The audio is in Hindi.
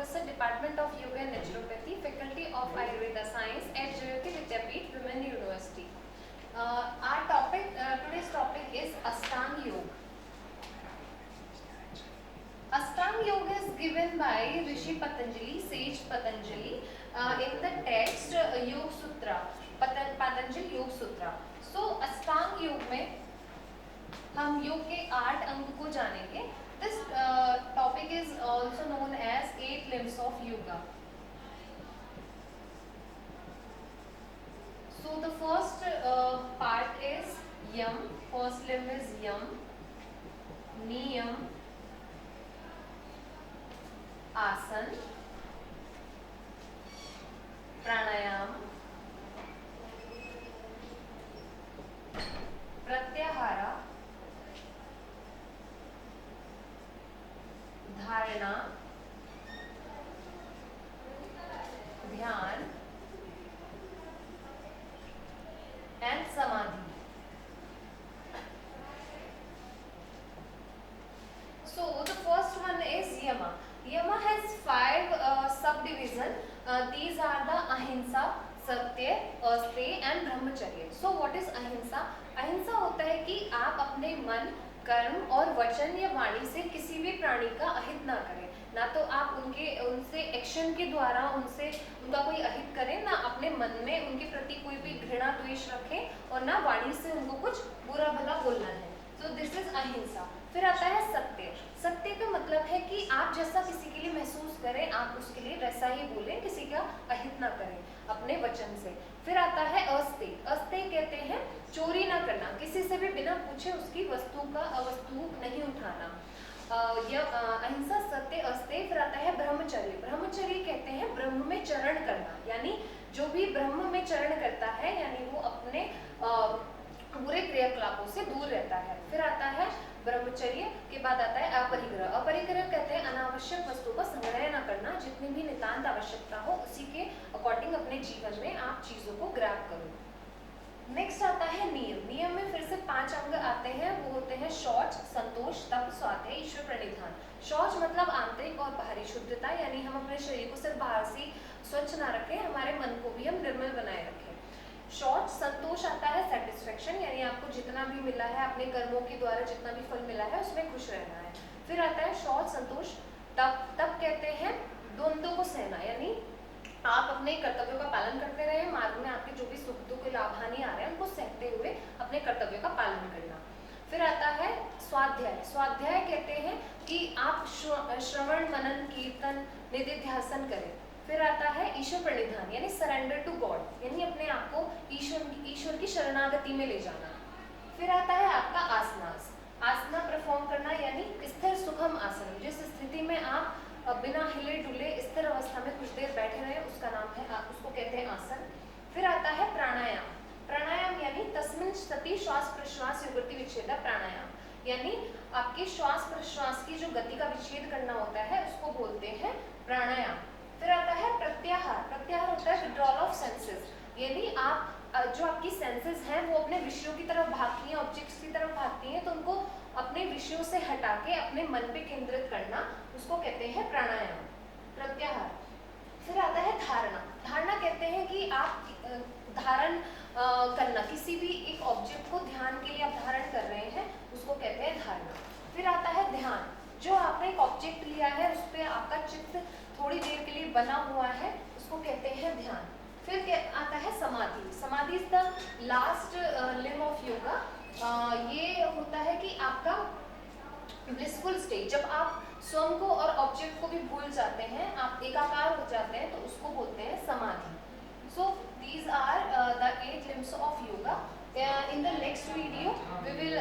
Professor, Department of Yoga and Naturopathy, Faculty of Ayurveda Science at Jayoti Vidyapeeth Women University. Today's topic is Ashtang Yoga. Ashtang Yoga is given by Rishi Patanjali, Sage Patanjali, in the text Yoga Sutra, Patanjali Yoga Sutra. So Ashtang Yoga में हम योग के 8 अंग को जानेंगे. This topic is also known as 8 limbs of yoga. So the first part is yam. First limb is yam, niyam, asan, pranayam, pratyahara, धारणा, ध्यान and samadhi. So the first one is yama. Yama has 5 subdivisions. These are the ahimsa, सत्य, अस्तेय and ब्रह्मचर्य. So what is ahimsa? अहिंसा होता है कि आप अपने मन, कर्म और वचन या वाणी से किसी भी प्राणी का अहित ना करें. ना तो आप उनसे एक्शन के द्वारा उनका कोई अहित करें, ना अपने मन में उनके प्रति कोई भी घृणा द्वेष रखें और ना वाणी से उनको कुछ बुरा भला बोलना है. सो दिस इज अहिंसा. फिर आता है सत्य. सत्य का मतलब है कि आप जैसा किसी के लिए महसूस करें, आप उसके लिए वैसा ही बोलें, किसी का अहित ना करें अपने वचन से. फिर आता है अस्तेय. अस्तेय कहते हैं चोरी ना करना, किसी से भी बिना पूछे उसकी वस्तु नहीं उठाना. अहिंसा, सत्य, अस्तेय. फिर आता है ब्रह्मचर्य. ब्रह्मचर्य कहते हैं ब्रह्म में चरण करना, यानी जो भी ब्रह्म में चरण करता है यानी वो अपने बुरे क्रियाकलापों से दूर रहता है. फिर आता है ब्रह्मचर्य के बाद आता है अपरिग्रह. अपरिग्रह कहते हैं अनावश्यक वस्तु का संग्रह न करना, जितनी भी नितांत आवश्यकता हो उसी के अकॉर्डिंग अपने जीवन में आप चीजों को ग्रैब करो. नेक्स्ट आता है नियम. नियम में फिर से 5 अंग आते हैं. वो होते हैं शौच, संतोष, तप, स्वाध्याय, ईश्वर प्रणिधान. शौच मतलब आंतरिक और बाहरी शुद्धता, यानी हम अपने शरीर को सिर्फ बाहर से स्वच्छ ना रखें, हमारे मन को भी हम निर्मल बनाए रखें. शौच. संतोष आता है सेटिस्फेक्शन, यानी आपको जितना भी मिला है अपने कर्मों के द्वारा जितना भी फल मिला है उसमें खुश रहना है. फिर आता है शौच, संतोष. तप. तप कहते हैं द्वंद्वों को सहना, यानी आप अपने कर्तव्यों का पालन करते रहे, मार्ग में आपके जो भी सुख दुख लाभ हानि आ रहे हैं उनको सहते हुए अपने कर्तव्यों का पालन करना. फिर आता है स्वाध्याय. स्वाध्याय कहते हैं कि आप श्रवण, मनन, कीर्तन, निधिध्यासन करें. फिर आता है ईश्वर प्रणिधान, यानी सरेंडर टू गॉड, यानी अपने आप को ईश्वर की शरणागति में ले जाना. फिर आता है आपका आसनास. आसना परफॉर्म करना, यानी स्थिर सुखम आसन, जिस स्थिति में आप बिना हिले डुले स्थिर अवस्था में कुछ देर बैठे रहे उसका नाम है, उसको कहते हैं आसन. फिर आता है प्राणायाम. प्राणायाम यानी तस्मिन् सति श्वास प्रश्वास योगति विच्छेद प्राणायाम, यानी आपके श्वास प्रश्वास की जो गति का विच्छेद करना होता है उसको बोलते हैं प्राणायाम. फिर आता है प्रत्याहार. प्रत्याहार होता है विड्रॉल ऑफ सेंसेस, यानी आप जो आपकी सेंसेस हैं वो अपने विषयों की तरफ भागती हैं, ऑब्जेक्ट्स की तरफ भागती हैं, तो उनको अपने विषयों से हटा के अपने मन पे केंद्रित करना, उसको कहते हैं प्राणायाम, प्रत्याहार. फिर आता है धारणा. धारणा कहते हैं कि आप धारण करना, किसी भी एक ऑब्जेक्ट को ध्यान के लिए आप धारण कर रहे हैं उसको कहते हैं धारणा. फिर आता है ध्यान. जो आपने एक ऑब्जेक्ट लिया है उस पर आपका चित्त थोड़ी देर के लिए बना हुआ है उसको कहते हैं ध्यान. फिर आता है समाधि. समाधि is the last limb of yoga. ये होता है कि आपका ब्लिसफुल स्टेट, जब आप स्वयं को और ऑब्जेक्ट को भी भूल जाते हैं, आप एकाकार हो जाते हैं, तो उसको बोलते हैं समाधि. So these are the 8 limbs of yoga. In the next video we will